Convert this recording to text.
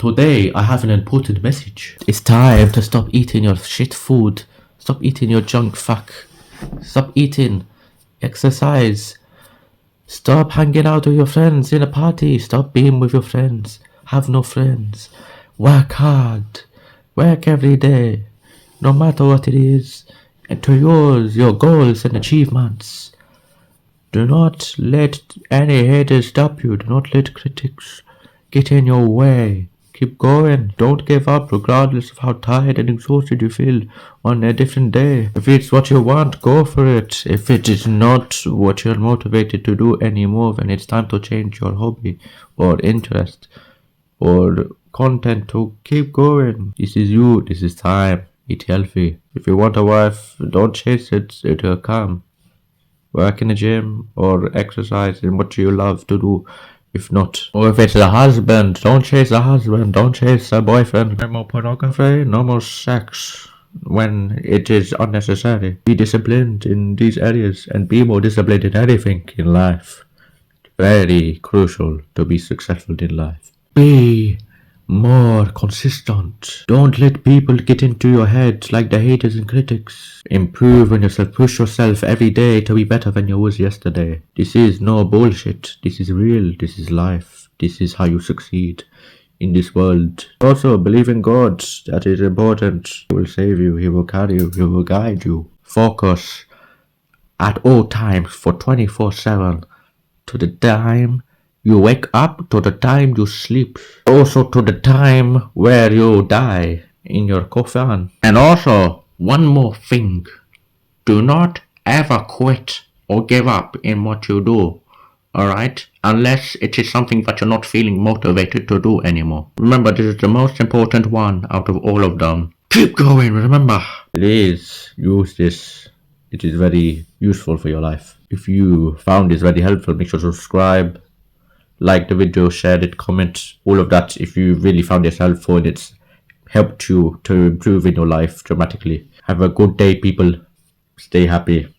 Today I have an important message. It's time to stop eating your shit food. Stop eating your junk fuck. Stop eating. Exercise. Stop hanging out with your friends in a party. Stop being with your friends. Have no friends. Work hard. Work every day. No matter what it is. And to your goals and achievements. Do not let any haters stop you. Do not let critics get in your way. Keep going. Don't give up regardless of how tired and exhausted you feel on a different day. If it's what you want, go for it. If it is not what you're motivated to do anymore, then it's time to change your hobby or interest or content to keep going. This is you. This is time. Eat healthy. If you want a wife, don't chase it. It'll come. Work in the gym or exercise in what you love to do. If not, or if it's a husband, don't chase a husband, don't chase a boyfriend. No more pornography, no more sex when it is unnecessary. Be disciplined in these areas and be more disciplined in anything in life. Very crucial to be successful in life. Be more consistent. Don't let people get into your head like the haters and critics. Improve on yourself. Push yourself every day to be better than you was yesterday. This is no bullshit. This is real. This is life. This is how you succeed in this world. Also, believe in God. That is important. He will save you. He will carry you. He will guide you. Focus at all times for 24/7 to the time you wake up, to the time you sleep, also to the time where you die in your coffin. And also, one more thing, do not ever quit or give up in what you do, alright? Unless it is something that you're not feeling motivated to do anymore. Remember, this is the most important one out of all of them. Keep going, remember. Please use this. It is very useful for your life. If you found this very helpful, make sure to subscribe. Like the video, share it, comment, all of that if you really found this helpful and it's helped you to improve in your life dramatically. Have a good day, people. Stay happy.